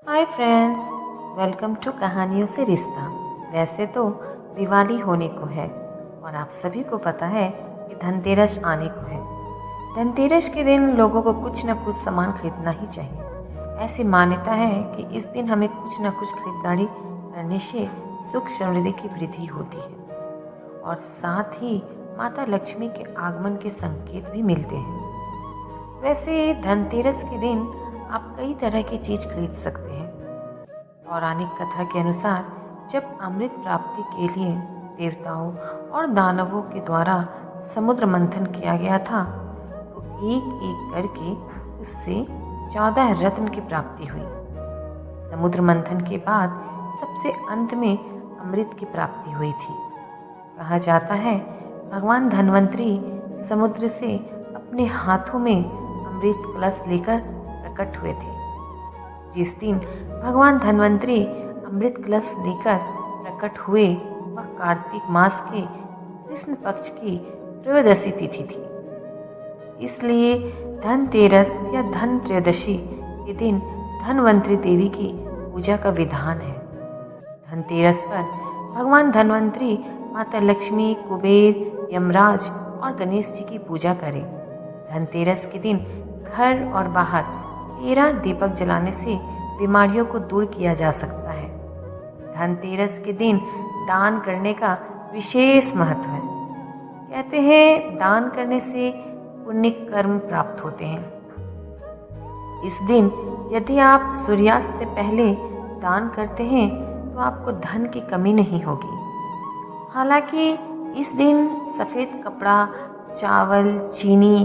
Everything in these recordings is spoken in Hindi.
हाय फ्रेंड्स, वेलकम टू कहानियों से रिश्ता। वैसे तो दिवाली होने को है और आप सभी को पता है कि धनतेरस आने को है। धनतेरस के दिन लोगों को कुछ न कुछ सामान खरीदना ही चाहिए। ऐसी मान्यता है कि इस दिन हमें कुछ न कुछ खरीदारी करने से सुख समृद्धि की वृद्धि होती है और साथ ही माता लक्ष्मी के आगमन के संकेत भी मिलते हैं। वैसे धनतेरस के दिन आप कई तरह की चीज खरीद सकते हैं। पौराणिक कथा के अनुसार जब अमृत प्राप्ति के लिए देवताओं और दानवों के द्वारा समुद्र मंथन किया गया था तो एक एक करके उससे 14 रत्न की प्राप्ति हुई। समुद्र मंथन के बाद सबसे अंत में अमृत की प्राप्ति हुई थी। कहा जाता है भगवान धन्वंतरी समुद्र से अपने हाथों में अमृत कलश लेकर प्रकट हुए थे। जिस दिन भगवान धन्वंतरी अमृत कलश लेकर प्रकट हुए वह कार्तिक मास के कृष्ण पक्ष की त्रयोदशी तिथि थी। इसलिए धनतेरस या धन त्रयोदशी के दिन धन्वंतरी देवी की पूजा का विधान है। धनतेरस पर भगवान धन्वंतरी, माता लक्ष्मी, कुबेर, यमराज और गणेश जी की पूजा करें। धनतेरस के दिन घर और बाहर 13 दीपक जलाने से बीमारियों को दूर किया जा सकता है। धनतेरस के दिन दान करने का विशेष महत्व है। कहते हैं दान करने से पुण्य कर्म प्राप्त होते हैं। इस दिन यदि आप सूर्यास्त से पहले दान करते हैं तो आपको धन की कमी नहीं होगी। हालांकि इस दिन सफ़ेद कपड़ा, चावल, चीनी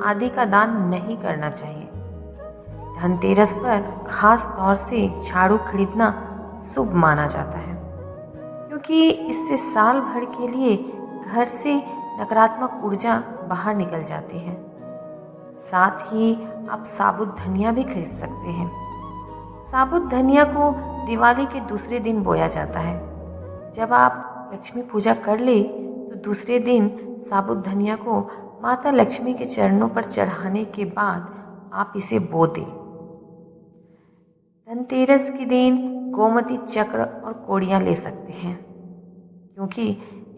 आदि का दान नहीं करना चाहिए। धनतेरस पर खास तौर से झाड़ू खरीदना शुभ माना जाता है क्योंकि इससे साल भर के लिए घर से नकारात्मक ऊर्जा बाहर निकल जाती है। साथ ही आप साबुत धनिया भी खरीद सकते हैं। साबुत धनिया को दिवाली के दूसरे दिन बोया जाता है। जब आप लक्ष्मी पूजा कर ले तो दूसरे दिन साबुत धनिया को माता लक्ष्मी के चरणों पर चढ़ाने के बाद आप इसे बो दें। धनतेरस के दिन गोमती चक्र और कोड़ियाँ ले सकते हैं क्योंकि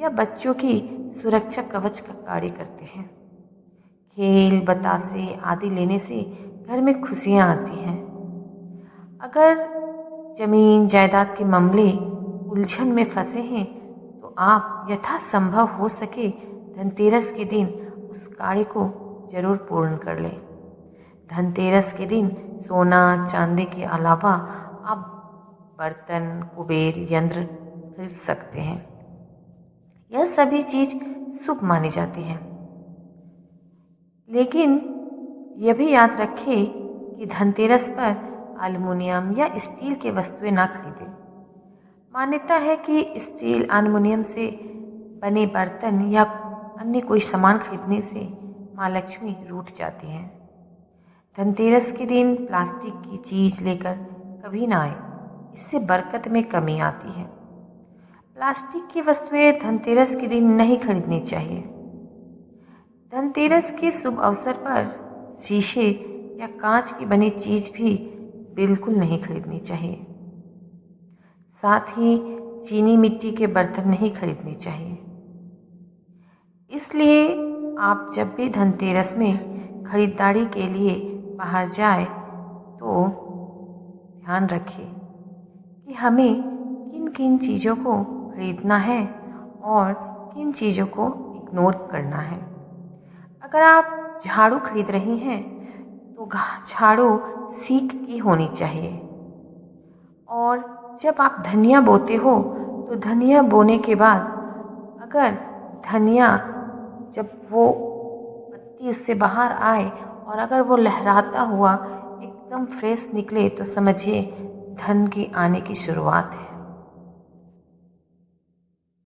यह बच्चों की सुरक्षा कवच का कार्य करते हैं। खेल, बतासे आदि लेने से घर में खुशियाँ आती हैं। अगर जमीन जायदाद के मामले उलझन में फंसे हैं तो आप यथासंभव हो सके धनतेरस के दिन उस कार्य को जरूर पूर्ण कर लें। धनतेरस के दिन सोना चांदी के अलावा आप बर्तन, कुबेर यंत्र खरीद सकते हैं। यह सभी चीज शुभ मानी जाती है। लेकिन यह भी याद रखें कि धनतेरस पर एल्युमिनियम या स्टील के वस्तुएं ना खरीदें। मान्यता है कि स्टील, एल्युमिनियम से बने बर्तन या अन्य कोई सामान खरीदने से माँ लक्ष्मी रूठ जाती हैं। धनतेरस के दिन प्लास्टिक की चीज लेकर कभी ना आए, इससे बरकत में कमी आती है। प्लास्टिक की वस्तुएं धनतेरस के दिन नहीं खरीदनी चाहिए। धनतेरस के शुभ अवसर पर शीशे या कांच की बनी चीज भी बिल्कुल नहीं खरीदनी चाहिए। साथ ही चीनी मिट्टी के बर्तन नहीं खरीदने चाहिए। इसलिए आप जब भी धनतेरस में खरीदारी के लिए बाहर जाए तो ध्यान रखें कि हमें किन किन चीज़ों को खरीदना है और किन चीज़ों को इग्नोर करना है। अगर आप झाड़ू खरीद रही हैं तो झाड़ू सीक की होनी चाहिए। और जब आप धनिया बोते हो तो धनिया बोने के बाद अगर धनिया जब वो पत्ती उससे बाहर आए और अगर वो लहराता हुआ एकदम फ्रेश निकले तो समझिए धन की आने की शुरुआत है।